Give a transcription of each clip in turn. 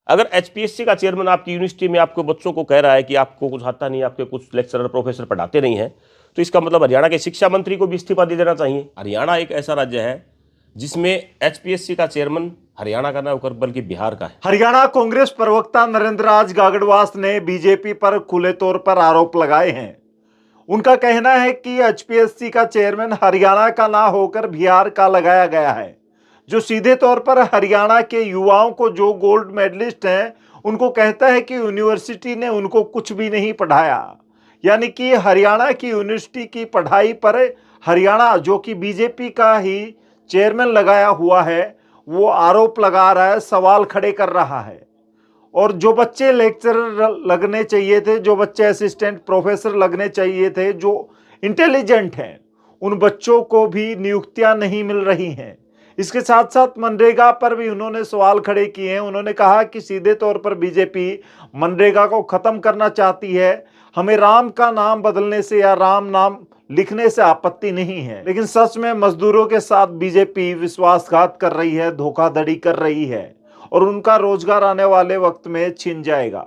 अगर एचपीएससी का चेयरमैन आपकी यूनिवर्सिटी में आपको बच्चों को कह रहा है कि आपको कुछ आता नहीं, आपके कुछ लेक्चरर प्रोफेसर पढ़ाते नहीं हैं, तो इसका मतलब हरियाणा के शिक्षा मंत्री को भी इस्तीफा दे देना चाहिए। हरियाणा एक ऐसा राज्य है जिसमें एचपीएससी का चेयरमैन हरियाणा का ना होकर बल्कि बिहार का है। हरियाणा कांग्रेस प्रवक्ता नरेंद्रराज गागड़वास ने बीजेपी पर खुले तौर पर आरोप लगाए हैं। उनका कहना है कि एचपीएससी का चेयरमैन हरियाणा का ना होकर बिहार का लगाया गया है, जो सीधे तौर पर हरियाणा के युवाओं को, जो गोल्ड मेडलिस्ट हैं, उनको कहता है कि यूनिवर्सिटी ने उनको कुछ भी नहीं पढ़ाया। यानी कि हरियाणा की यूनिवर्सिटी की पढ़ाई पर हरियाणा, जो कि बीजेपी का ही चेयरमैन लगाया हुआ है, वो आरोप लगा रहा है, सवाल खड़े कर रहा है। और जो बच्चे लेक्चरर लगने चाहिए थे, जो बच्चे असिस्टेंट प्रोफेसर लगने चाहिए थे, जो इंटेलिजेंट हैं, उन बच्चों को भी नियुक्तियां नहीं मिल रही हैं। इसके साथ साथ मनरेगा पर भी उन्होंने सवाल खड़े किए हैं। उन्होंने कहा कि सीधे तौर पर बीजेपी मनरेगा को खत्म करना चाहती है। हमें राम का नाम बदलने से या राम नाम लिखने से आपत्ति नहीं है, लेकिन सच में मजदूरों के साथ बीजेपी विश्वासघात कर रही है, धोखाधड़ी कर रही है और उनका रोजगार आने वाले वक्त में छिन जाएगा।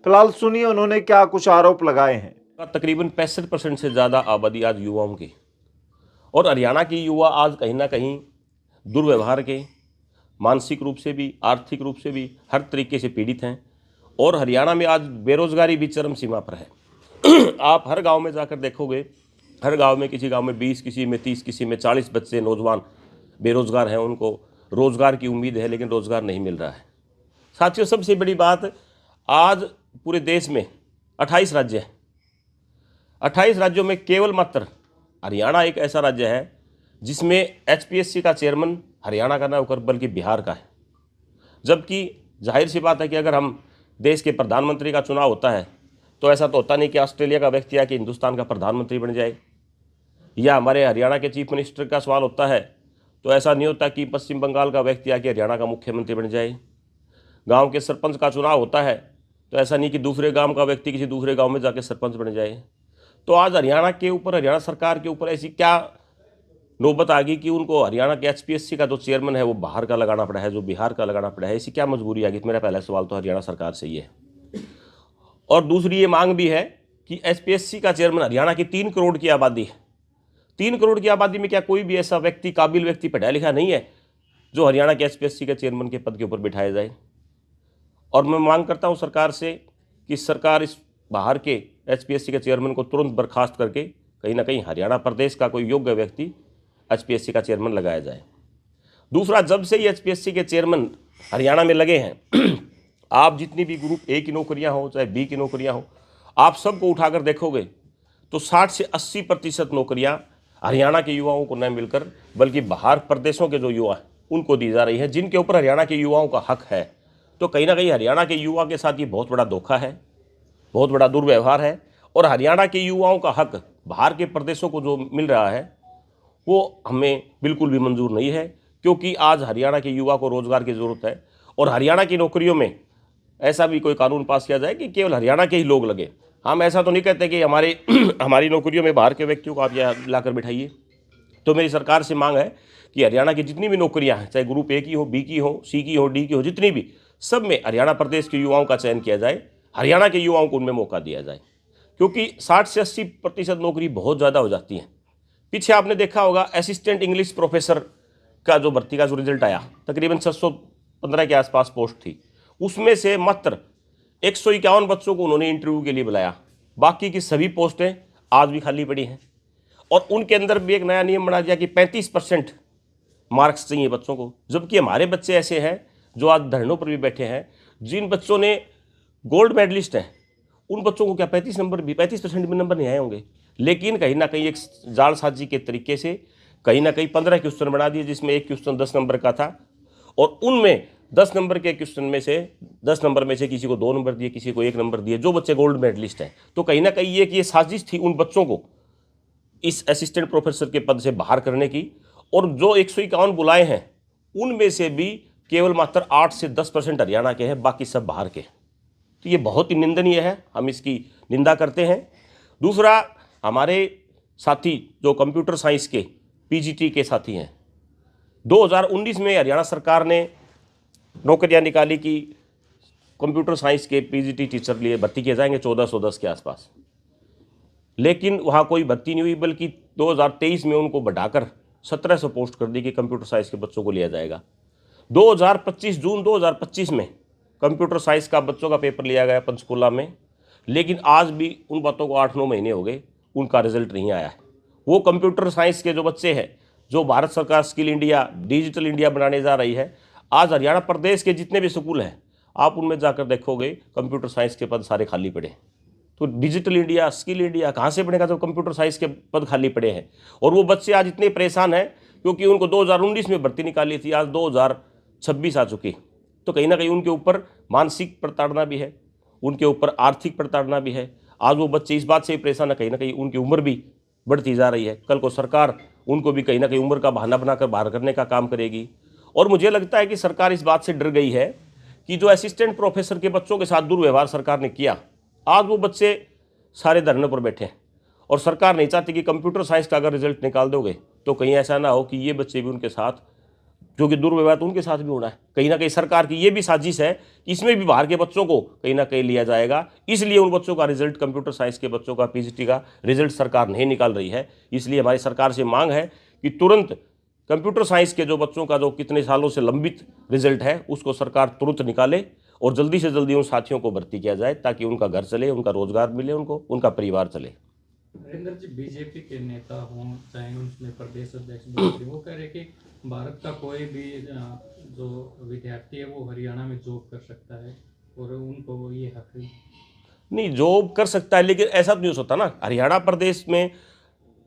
फिलहाल सुनिए उन्होंने क्या कुछ आरोप लगाए हैं। तकरीबन 65% से ज़्यादा आबादी आज युवाओं की, और हरियाणा की युवा आज कहीं ना कहीं दुर्व्यवहार के, मानसिक रूप से भी, आर्थिक रूप से भी, हर तरीके से पीड़ित हैं। और हरियाणा में आज बेरोजगारी भी चरम सीमा पर है। आप हर गांव में जाकर देखोगे, हर गांव में, किसी गांव में 20, किसी में 30, किसी में 40 बच्चे नौजवान बेरोजगार हैं। उनको रोजगार की उम्मीद है लेकिन रोजगार नहीं मिल रहा है। साथियों, सबसे बड़ी बात, आज पूरे देश में 28 राज्य हैं। 28 राज्यों में केवल मात्र हरियाणा एक ऐसा राज्य है जिसमें एचपीएससी का चेयरमैन हरियाणा का ना होकर बल्कि बिहार का है। जबकि जाहिर सी बात है कि अगर हम देश के प्रधानमंत्री का चुनाव होता है तो ऐसा तो होता नहीं कि ऑस्ट्रेलिया का व्यक्ति आके हिंदुस्तान का प्रधानमंत्री बन जाए, या हमारे हरियाणा के चीफ मिनिस्टर का सवाल होता है तो ऐसा नहीं होता कि पश्चिम बंगाल का व्यक्ति आके हरियाणा का मुख्यमंत्री बन जाए। गांव के सरपंच का चुनाव होता है तो ऐसा नहीं कि दूसरे गांव का व्यक्ति किसी दूसरे गांव में जाके सरपंच बन जाए। तो आज हरियाणा के ऊपर, हरियाणा सरकार के ऊपर ऐसी क्या नौबत आ गई कि उनको हरियाणा के एचपीएससी का जो चेयरमैन है वो बाहर का लगाना पड़ा है, जो बिहार का लगाना पड़ा है। ऐसी क्या मजबूरी आ गई? मेरा पहला सवाल तो हरियाणा सरकार से ही है। और दूसरी ये मांग भी है कि एचपीएससी का चेयरमैन, हरियाणा की 3 करोड़ की आबादी है, 3 करोड़ की आबादी में क्या कोई भी ऐसा व्यक्ति, काबिल व्यक्ति, पढ़ा लिखा नहीं है जो हरियाणा के एचपीएससी के चेयरमैन के पद के ऊपर बिठाया जाए? और मैं मांग करता हूँ सरकार से कि सरकार इस बाहर के एचपीएससी के चेयरमैन को तुरंत बर्खास्त करके कहीं ना कहीं हरियाणा प्रदेश का कोई योग्य व्यक्ति एचपीएससी का चेयरमैन लगाया जाए। दूसरा, जब से ही एचपीएससी के चेयरमैन हरियाणा में लगे हैं, आप जितनी भी ग्रुप ए की नौकरियां हो चाहे बी की नौकरियां हो, आप सबको उठाकर देखोगे तो 60 से 80% नौकरियां हरियाणा के युवाओं को न मिलकर बल्कि बाहर प्रदेशों के जो युवा हैं उनको दी जा रही है, जिनके ऊपर हरियाणा के युवाओं का हक है। तो कहीं ना कहीं हरियाणा के युवा के साथ ये बहुत बड़ा धोखा है, बहुत बड़ा दुर्व्यवहार है। और हरियाणा के युवाओं का हक बाहर के प्रदेशों को जो मिल रहा है वो हमें बिल्कुल भी मंजूर नहीं है, क्योंकि आज हरियाणा के युवा को रोजगार की ज़रूरत है। और हरियाणा की नौकरियों में ऐसा भी कोई कानून पास किया जाए कि केवल हरियाणा के ही लोग लगे। हम ऐसा तो नहीं कहते कि हमारी नौकरियों में बाहर के व्यक्तियों को आप यहाँ लाकर बिठाइए। तो मेरी सरकार से मांग है कि हरियाणा की जितनी भी नौकरियाँ हैं, चाहे ग्रुप ए की हो, बी की हो, सी की हो, डी की हो, जितनी भी, सब में हरियाणा प्रदेश के युवाओं का चयन किया जाए, हरियाणा के युवाओं को उनमें मौका दिया जाए, क्योंकि 60 से 80% नौकरी बहुत ज़्यादा हो जाती है। पीछे आपने देखा होगा असिस्टेंट इंग्लिश प्रोफेसर का जो भर्ती का जो रिजल्ट आया, तकरीबन 615 के आसपास पोस्ट थी, उसमें से मात्र 151 बच्चों को उन्होंने इंटरव्यू के लिए बुलाया। बाकी की सभी पोस्टें आज भी खाली पड़ी हैं। और उनके अंदर भी एक नया नियम बना दिया कि 35% मार्क्स चाहिए बच्चों को। जबकि हमारे बच्चे ऐसे हैं जो आज धरनों पर भी बैठे हैं, जिन बच्चों ने गोल्ड मेडलिस्ट हैं, उन बच्चों को क्या 35% भी नंबर नहीं आए होंगे। लेकिन कहीं ना कहीं एक जालसाजी के तरीके से कहीं ना कहीं 15 क्वेश्चन बना दिए, जिसमें एक क्वेश्चन 10 नंबर का था, और उनमें 10 नंबर के क्वेश्चन में से 10 नंबर में से किसी को 2 नंबर दिए, किसी को 1 नंबर दिए, जो बच्चे गोल्ड मेडलिस्ट हैं। तो कहीं ना कहीं ये साजिश थी उन बच्चों को इस असिस्टेंट प्रोफेसर के पद से बाहर करने की। और जो 151 बुलाए हैं उनमें से भी केवल मात्र 8 से 10% हरियाणा के हैं, बाकी सब बाहर के। तो ये बहुत ही निंदनीय है, हम इसकी निंदा करते हैं। दूसरा, हमारे साथी जो कंप्यूटर साइंस के पीजीटी के साथी हैं, 2019 में हरियाणा सरकार ने नौकरियां निकाली कि कंप्यूटर साइंस के पीजीटी टीचर लिए भर्ती किए जाएंगे 1410 के आसपास, लेकिन वहाँ कोई भर्ती नहीं हुई, बल्कि 2023 में उनको बढ़ाकर 1700 पोस्ट कर दी कि कंप्यूटर साइंस के बच्चों को लिया जाएगा। 2025 जून 2025 में कंप्यूटर साइंस का बच्चों का पेपर लिया गया पंचकुला में, लेकिन आज भी उन बातों को 8-9 महीने हो गए, उनका रिजल्ट नहीं आया है। वो कंप्यूटर साइंस के जो बच्चे हैं, जो भारत सरकार स्किल इंडिया, डिजिटल इंडिया बनाने जा रही है, आज हरियाणा प्रदेश के जितने भी स्कूल हैं, आप उनमें जाकर देखोगे कंप्यूटर साइंस के पद सारे खाली पड़े हैं। तो डिजिटल इंडिया, स्किल इंडिया कहाँ से बनेगा जब कंप्यूटर साइंस के पद खाली पड़े हैं? और वो बच्चे आज इतने परेशान हैं क्योंकि उनको 2019 में भर्ती निकाली थी, आज 2026 आ चुकी। तो कहीं ना कहीं उनके ऊपर मानसिक प्रताड़ना भी है, उनके ऊपर आर्थिक प्रताड़ना भी है। आज वो बच्चे इस बात से परेशान है, कहीं ना कहीं उनकी उम्र भी बढ़ती जा रही है। कल को सरकार उनको भी कहीं ना कहीं उम्र का बहाना बनाकर बाहर करने का काम करेगी। और मुझे लगता है कि सरकार इस बात से डर गई है कि जो असिस्टेंट प्रोफेसर के बच्चों के साथ दुर्व्यवहार सरकार ने किया, आज वो बच्चे सारे धरने पर बैठे हैं। और सरकार नहीं चाहती कि कंप्यूटर साइंस का अगर रिजल्ट निकाल दोगे तो कहीं ऐसा ना हो कि ये बच्चे भी उनके साथ, जो कि दुर्व्यवहार तो उनके साथ भी होना है। कहीं ना कहीं सरकार की ये भी साजिश है कि इसमें भी बाहर के बच्चों को कहीं ना कहीं लिया जाएगा। इसलिए उन बच्चों का रिजल्ट, कंप्यूटर साइंस के बच्चों का पीजीटी का रिजल्ट सरकार नहीं निकाल रही है। इसलिए हमारी सरकार से मांग है कि तुरंत कंप्यूटर साइंस के जो बच्चों का जो कितने सालों से लंबित रिजल्ट है उसको सरकार तुरंत निकाले और जल्दी से जल्दी उन साथियों को भर्ती किया जाए, ताकि उनका घर चले, उनका रोजगार मिले, उनको उनका परिवार चले। नरेंद्र जी, बीजेपी के नेता हों चाहे उनमें प्रदेश अध्यक्ष बने, वो कह रहे कि भारत का कोई भी जो विद्यार्थी है वो हरियाणा में जॉब कर सकता है और उनको ये हक है। नहीं, जॉब कर सकता है, लेकिन ऐसा तो नहीं हो सकता ना। हरियाणा प्रदेश में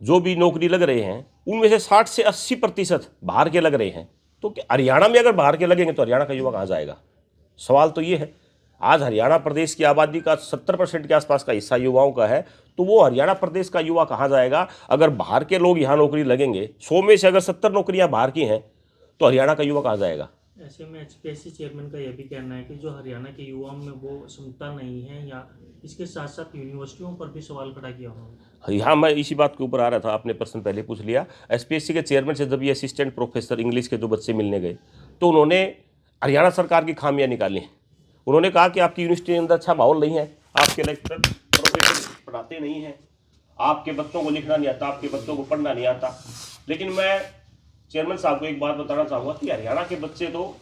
जो भी नौकरी लग रहे हैं उनमें से 60 से 80% बाहर के लग रहे हैं। तो हरियाणा में अगर बाहर के लगेंगे तो हरियाणा का युवा कहाँ जाएगा? सवाल तो ये है। आज हरियाणा प्रदेश की आबादी का 70% के आसपास का हिस्सा युवाओं का है, तो वो हरियाणा प्रदेश का युवा कहाँ जाएगा? अगर बाहर के लोग यहाँ नौकरी लगेंगे, 100 में से अगर 70 नौकरियाँ बाहर की हैं, तो हरियाणा का युवा कहाँ जाएगा? ऐसे में एचपीएससी चेयरमैन का यह भी कहना है कि जो हरियाणा के युवाओं में वो क्षमता नहीं है, या इसके साथ साथ यूनिवर्सिटियों पर भी सवाल खड़ा किया उन्होंने। यहाँ मैं इसी बात के ऊपर आ रहा था, आपने प्रश्न पहले पूछ लिया। एसपीएससी के चेयरमैन से जब ये असिस्टेंट प्रोफेसर इंग्लिश के जो बच्चे मिलने गए, तो उन्होंने हरियाणा सरकार की खामियां निकाली। उन्होंने कहा कि आपकी यूनिवर्सिटी के अंदर अच्छा माहौल नहीं है, आपके लेक्चरर प्रोफेसर पढ़ाते नहीं हैं, आपके बच्चों को लिखना नहीं आता, आपके बच्चों को पढ़ना नहीं आता। लेकिन मैं चेयरमैन साहब को एक बात बताना चाहूँगा कि हरियाणा के बच्चे तो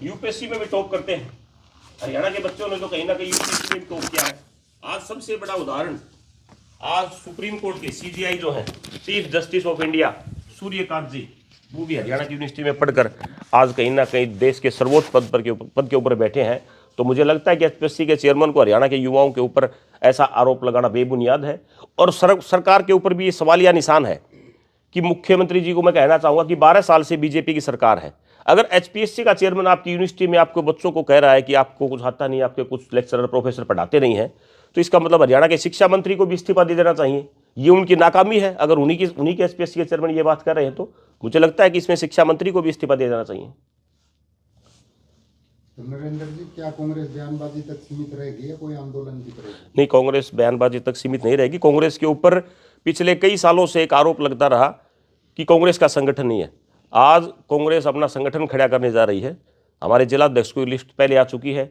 यूपीएससी में भी टॉप करते हैं। हरियाणा के बच्चों ने तो कहीं ना कहीं यूपीएससी में टॉप किया है। आज सबसे बड़ा उदाहरण, आज सुप्रीम कोर्ट के सीजीआई जो है, chief justice of India Suryakant ji, वो भी हरियाणा की यूनिवर्सिटी में पढ़कर आज कहीं ना कहीं देश के सर्वोच्च पद के ऊपर बैठे हैं। तो मुझे लगता है कि एचपीएससी के चेयरमैन को हरियाणा के युवाओं के ऊपर ऐसा आरोप लगाना बेबुनियाद है। और सरकार के ऊपर भी ये सवालिया निशान है कि मुख्यमंत्री जी को मैं कहना चाहूँगा कि 12 साल से बीजेपी की सरकार है। अगर एचपीएससी का चेयरमैन आपकी यूनिवर्सिटी में आपके बच्चों को कह रहा है कि आपको कुछ आता नहीं, आपके कुछ लेक्चरर प्रोफेसर पढ़ाते नहीं हैं, तो इसका मतलब हरियाणा के शिक्षा मंत्री को भी इस्तीफा दे देना चाहिए। ये उनकी नाकामी है। अगर उन्हीं के एचपीएससी के चेयरमैन ये बात कर रहे हैं तो मुझे लगता है कि इसमें शिक्षा मंत्री को भी इस्तीफा दे देना चाहिए। तो नरेंद्र जी, क्या कांग्रेस बयानबाजी तक सीमित रहेगी या कोई आंदोलन भी करेगी? नहीं, कांग्रेस बयानबाजी तक सीमित नहीं रहेगी। कांग्रेस के ऊपर पिछले कई सालों से एक आरोप लगता रहा कि कांग्रेस का संगठन नहीं है। आज कांग्रेस अपना संगठन खड़ा करने जा रही है। हमारे जिला अध्यक्ष की लिस्ट पहले आ चुकी है,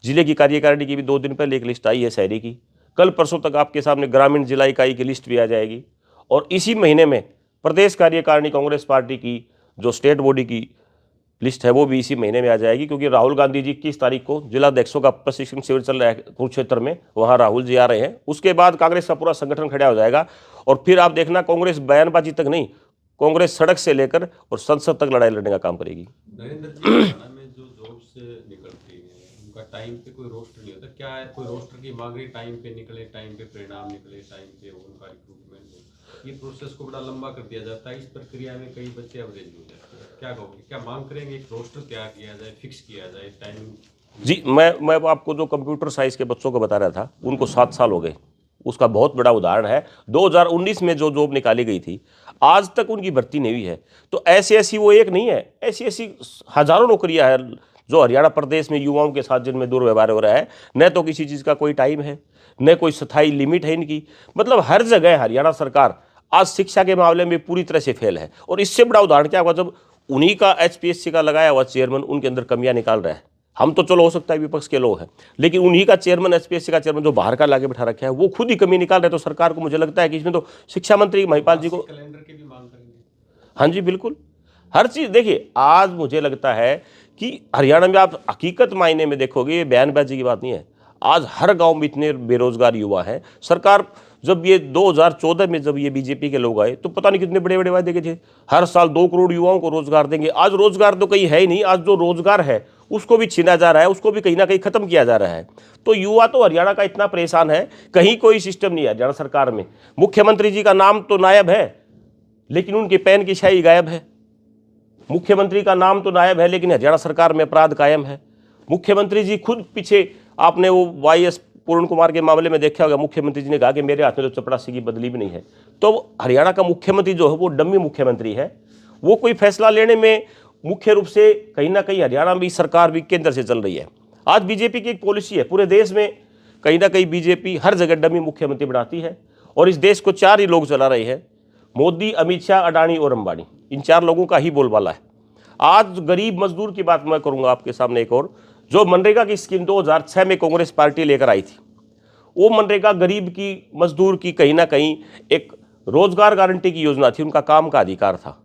जिले की कार्यकारिणी की भी 2 दिन पहले एक लिस्ट आई है शहरी की। कल परसों तक आपके सामने ग्रामीण जिला इकाई की लिस्ट भी आ जाएगी। और इसी महीने में प्रदेश कार्यकारिणी कांग्रेस पार्टी की जो स्टेट बॉडी की लिस्ट है वो भी इसी महीने में आ जाएगी, क्योंकि राहुल गांधी जी 21 तारीख को जिला अध्यक्षों का प्रशिक्षण शिविर चल रहा है कुरुक्षेत्र में, वहाँ राहुल जी आ रहे हैं। उसके बाद कांग्रेस का पूरा संगठन खड़ा हो जाएगा। और फिर आप देखना, कांग्रेस बयानबाजी तक नहीं, कांग्रेस सड़क से लेकर और संसद तक लड़ाई लड़ने का काम करेगी। नरेंद्र जी, हरियाणा में जो जॉब से निकलती है उनका टाइम पे कोई रोस्टर नहीं होता, क्या है कोई रोस्टर की मांग रही, टाइम पे निकले, टाइम पे परिणाम निकले, टाइम पे उनका रिक्रूटमेंट हो, ये प्रोसेस को बड़ा लंबा कर दिया जाता है। इस प्रक्रिया में कई बच्चे एवरेज हो जाते हैं। क्या कहोगे, क्या मांग करेंगे एक रोस्टर तैयार किया जाए, फिक्स किया जाए टाइम? जी, मैं आपको जो कंप्यूटर साइंस के बच्चों को बता रहा था, उनको 7 साल हो गए। उसका बहुत बड़ा उदाहरण है 2019 में जो जॉब निकाली गई थी, आज तक उनकी भर्ती नहीं हुई है। तो ऐसी वो एक नहीं है, ऐसी हजारों नौकरियां हैं जो हरियाणा प्रदेश में युवाओं के साथ जिनमें दुर्व्यवहार हो रहा है। न तो किसी चीज़ का कोई टाइम है, न कोई स्थायी लिमिट है इनकी। मतलब हर जगह हरियाणा सरकार आज शिक्षा के मामले में पूरी तरह से फेल है। और इससे बड़ा उदाहरण क्या होगा, जब उन्हीं का एचपीएससी का लगाया हुआ चेयरमैन उनके अंदर कमियां निकाल रहा है। हम तो चलो हो सकता है विपक्ष के लोग हैं, लेकिन उन्हीं का चेयरमैन, एचपीएससी का चेयरमैन जो बाहर का लाके बैठा रखा है, वो खुद ही कमी निकाल रहे। तो सरकार को मुझे लगता है कि इसमें तो शिक्षा मंत्री महिपाल जी को, कैलेंडर की भी मांग करेंगे। हाँ जी बिल्कुल, हर चीज़ देखिए। आज मुझे लगता है कि हरियाणा में आप हकीकत मायने में देखोगे, ये बयानबाजी की बात नहीं है, आज हर गांव में इतने बेरोजगार युवा हैं। सरकार जब ये 2014 में जब ये बीजेपी के लोग आए तो पता नहीं कितने बड़े बड़े वादे के थे, हर साल 2 करोड़ युवाओं को रोजगार देंगे। आज रोजगार तो कहीं है ही नहीं, आज जो रोजगार है उसको भी छीना जा रहा है, उसको भी कहीं ना कहीं खत्म किया जा रहा है। तो युवा तो हरियाणा का इतना परेशान है, कहीं कोई सिस्टम नहीं है हरियाणा सरकार में। मुख्यमंत्री जी का नाम तो नायब है, लेकिन उनकी पेन की स्याही गायब है। मुख्यमंत्री का नाम तो नायब है, लेकिन हरियाणा सरकार में अपराध कायम है। मुख्यमंत्री जी खुद पीछे, आपने वो वाईएस पूर्ण कुमार के मामले में देखा होगा, मुख्यमंत्री जी ने कहा कि मेरे हाथ में तो चपरासी की बदली भी नहीं है। तो हरियाणा का मुख्यमंत्री जो है वो डम्मी मुख्यमंत्री है, वो कोई फैसला लेने में मुख्य रूप से कहीं ना कहीं हरियाणा में सरकार भी केंद्र से चल रही है। आज बीजेपी की एक पॉलिसी है, पूरे देश में कहीं ना कहीं बीजेपी हर जगह डम्मी मुख्यमंत्री बनाती है, और इस देश को 4 ही लोग चला रहे हैं, मोदी, अमित शाह, अडानी और अंबानी। इन 4 लोगों का ही बोलबाला है। आज गरीब मजदूर की बात मैं करूंगा आपके सामने एक और, जो मनरेगा की स्कीम 2006 में कांग्रेस पार्टी लेकर आई थी, वो मनरेगा गरीब की, मजदूर की कहीं ना कहीं एक रोजगार गारंटी की योजना थी, उनका काम का अधिकार था।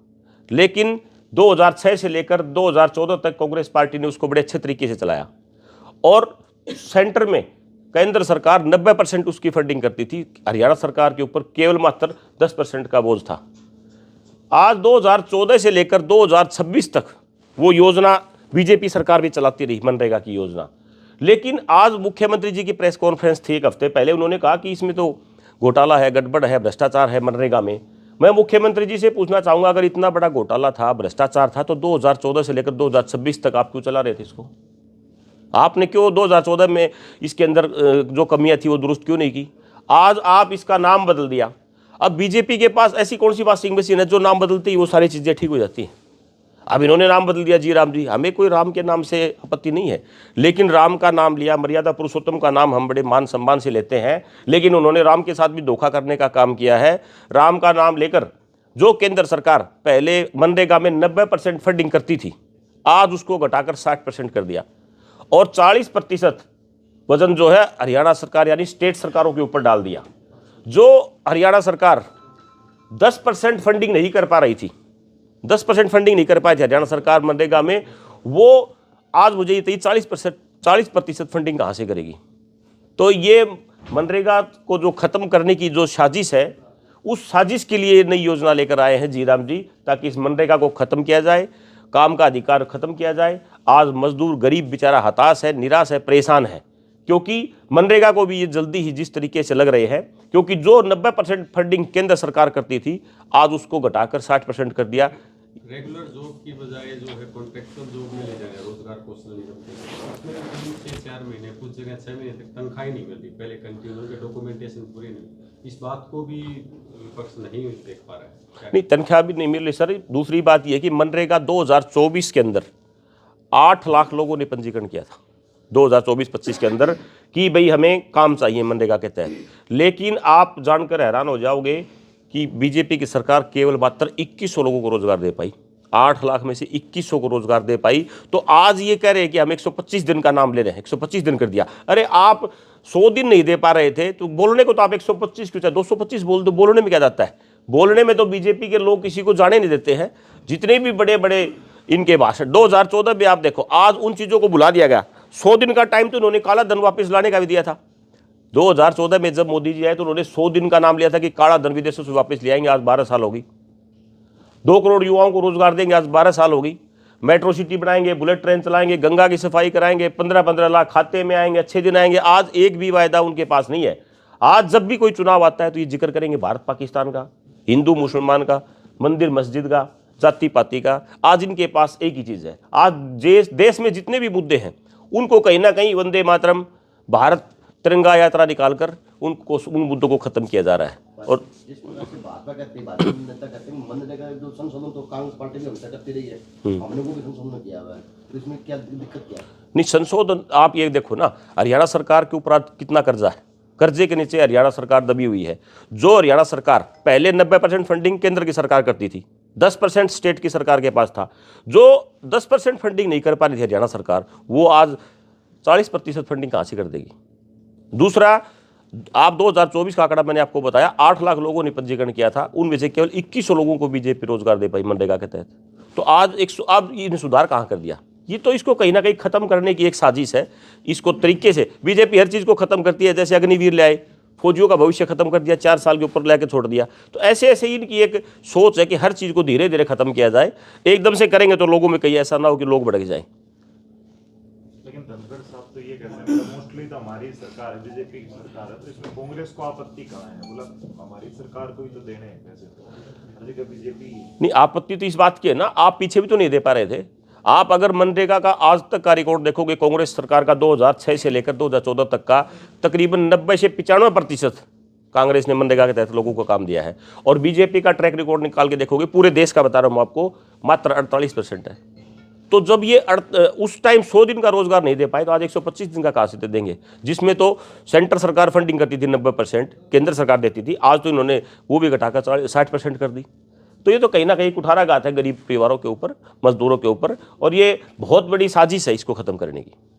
लेकिन 2006 से लेकर 2014 तक कांग्रेस पार्टी ने उसको बड़े अच्छे तरीके से चलाया, और सेंटर में केंद्र सरकार 90% उसकी फंडिंग करती थी, हरियाणा सरकार के ऊपर केवल मात्र 10% का बोझ था। आज 2014 से लेकर 2026 तक वो योजना बीजेपी सरकार भी चलाती रही, मनरेगा की योजना। लेकिन आज मुख्यमंत्री जी की प्रेस कॉन्फ्रेंस थी एक हफ्ते पहले, उन्होंने कहा कि इसमें तो घोटाला है, गड़बड़ है, भ्रष्टाचार है मनरेगा में। मैं मुख्यमंत्री जी से पूछना चाहूँगा, अगर इतना बड़ा घोटाला था, भ्रष्टाचार था, तो 2014 से लेकर 2026 तक आप क्यों चला रहे थे इसको? आपने क्यों 2014 में इसके अंदर जो कमियां थी वो दुरुस्त क्यों नहीं की? आज आप इसका नाम बदल दिया। अब बीजेपी के पास ऐसी कौन सी वॉशिंग मशीन है जो नाम बदलती है वो सारी चीज़ें ठीक हो जाती हैं? अब इन्होंने नाम बदल दिया जी राम जी, हमें कोई राम के नाम से आपत्ति नहीं है, लेकिन राम का नाम लिया, मर्यादा पुरुषोत्तम का नाम हम बड़े मान सम्मान से लेते हैं, लेकिन उन्होंने राम के साथ भी धोखा करने का काम किया है। राम का नाम लेकर जो केंद्र सरकार पहले मनरेगा में 90% फंडिंग करती थी, आज उसको घटाकर 60% कर दिया, और 40% वजन जो है हरियाणा सरकार यानी स्टेट सरकारों के ऊपर डाल दिया। जो हरियाणा सरकार 10% फंडिंग नहीं कर पा रही थी, 10% फंडिंग नहीं कर पाई थी हरियाणा सरकार मनरेगा में, वो आज मुझे ये 40% फंडिंग कहाँ से करेगी? तो ये मनरेगा को जो ख़त्म करने की जो साजिश है, उस साजिश के लिए नई योजना लेकर आए हैं जी राम जी, ताकि इस मनरेगा को ख़त्म किया जाए, काम का अधिकार ख़त्म किया जाए। आज मजदूर गरीब बेचारा हताश है, निराश है, परेशान है, क्योंकि मनरेगा को भी ये जल्दी ही जिस तरीके से लग रहे हैं, क्योंकि जो 90% फंडिंग केंद्र सरकार करती थी, आज उसको घटाकर 60% कर दिया। रेगुलर जॉब की बजाय जो है कॉन्ट्रेक्चुअल जॉब में ले जाएगा, रोजगार कौशल निगम के, उसमें 3-4 महीने, कुछ जगह 6 महीने तक तनख्वाह ही नहीं मिलती, पहले कंटिन्यू के डॉक्यूमेंटेशन पूरी नहीं। इस बात को भी विपक्ष नहीं देख पा रहा है। नहीं, तनख्वाह भी नहीं मिल रही सर। दूसरी बात यह कि मनरेगा 2024 के अंदर 8 लाख लोगों ने पंजीकरण किया था 2024-25 के अंदर कि भाई हमें काम चाहिए मनरेगा के तहत, लेकिन आप जानकर हैरान हो जाओगे कि बीजेपी की सरकार केवल मात्र 2100 लोगों को रोजगार दे पाई। 8 लाख में से 2100 को रोजगार दे पाई। तो आज ये कह रहे हैं कि हम 125 दिन का नाम ले रहे हैं, 125 दिन कर दिया। अरे आप 100 दिन नहीं दे पा रहे थे तो बोलने को तो आप 125 क्यों, चाहे 225 बोल दो, बोलने में क्या जाता है? बोलने में तो बीजेपी के लोग किसी को जाने नहीं देते हैं, जितने भी बड़े बड़े इनके भाषण। 2014 में आप देखो, आज उन चीज़ों को बुला दिया गया। 100 दिन का टाइम तो उन्होंने काला धन वापस लाने का भी दिया था। 2014 में जब मोदी जी आए तो उन्होंने 100 दिन का नाम लिया था कि काला धन विदेशों से वापस ले आएंगे। आज 12 साल होगी। 2 करोड़ युवाओं को रोजगार देंगे, आज 12 साल होगी। मेट्रो सिटी बनाएंगे, बुलेट ट्रेन चलाएंगे, गंगा की सफाई कराएंगे, 15-15 लाख खाते में आएंगे, अच्छे दिन आएंगे। आज एक भी वायदा उनके पास नहीं है। आज जब भी कोई चुनाव आता है तो ये जिक्र करेंगे भारत पाकिस्तान का, हिंदू मुसलमान का, मंदिर मस्जिद का, जाति पाति का। आज इनके पास एक ही चीज़ है। आज देश में जितने भी मुद्दे हैं उनको कहीं ना कहीं वंदे मातरम, भारत तिरंगा यात्रा निकालकर उनको उन मुद्दों को खत्म किया जा रहा है। और जिस प्रकार से भाजपा कहते हैं, भाजपा नेता कहते हैं मनरेगा जो संशोधन तो कांग्रेस पार्टी भी हमेशा करती रही है, हमने वो भी संशोधन किया हुआ है, तो इसमें क्या दिक्कत क्या है? नहीं, संशोधन आप ये देखो ना, हरियाणा सरकार के ऊपर कितना कर्जा है, कर्जे के नीचे हरियाणा सरकार दबी हुई है। जो हरियाणा सरकार पहले 90% फंडिंग केंद्र की सरकार करती थी, 10% स्टेट की सरकार के पास था। जो 10% फंडिंग नहीं कर पा रही थी हरियाणा सरकार, वो आज 40% फंडिंग कहाँ से कर देगी। दूसरा, आप 2024 का आंकड़ा मैंने आपको बताया, 8 लाख लोगों ने पंजीकरण किया था, उनमें से केवल 2100 लोगों को बीजेपी रोजगार दे पाई मनरेगा के तहत। तो आज अब इन्हें सुधार कहाँ कर दिया। ये तो इसको कहीं ना कहीं खत्म करने की एक साजिश है। इसको तरीके से बीजेपी हर चीज़ को खत्म करती है, जैसे अग्निवीर ले आए, फौजियों का भविष्य खत्म कर दिया, 4 साल के ऊपर लेकर छोड़ दिया। तो ऐसे ऐसे ही इनकी एक सोच है कि हर चीज़ को धीरे धीरे खत्म किया जाए। एकदम से करेंगे तो लोगों में कहीं ऐसा ना हो कि लोग भड़क जाएं। लेकिन धनखड़ साहब तो ये कहते हैं मोस्टली तो हमारी सरकार है, बीजेपी की सरकार है, तो इसमें कांग्रेस को आपत्ति कहाँ है। बोला हमारी सरकार को ही तो देने हैं पैसे, तो बीजेपी नहीं, आपत्ति तो इस बात की है ना, आप पीछे भी तो नहीं दे पा रहे थे। आप अगर मनरेगा का आज तक का रिकॉर्ड देखोगे, कांग्रेस सरकार का 2006 से लेकर 2014 तक का तकरीबन 90 से 95% कांग्रेस ने मनरेगा के तहत लोगों को काम दिया है। और बीजेपी का ट्रैक रिकॉर्ड निकाल के देखोगे, पूरे देश का बता रहा हूँ आपको, मात्र 48% है। तो जब ये उस टाइम 100 दिन का रोजगार नहीं दे पाए, तो आज 125 दिन का कहाँ से देंगे, जिसमें तो सेंटर सरकार फंडिंग करती थी 90%, केंद्र सरकार देती थी, आज तो इन्होंने वो भी घटाकर 60% कर दी। तो ये तो कहीं ना कहीं कुठाराघात है गरीब परिवारों के ऊपर, मजदूरों के ऊपर, और ये बहुत बड़ी साजिश है इसको खत्म करने की।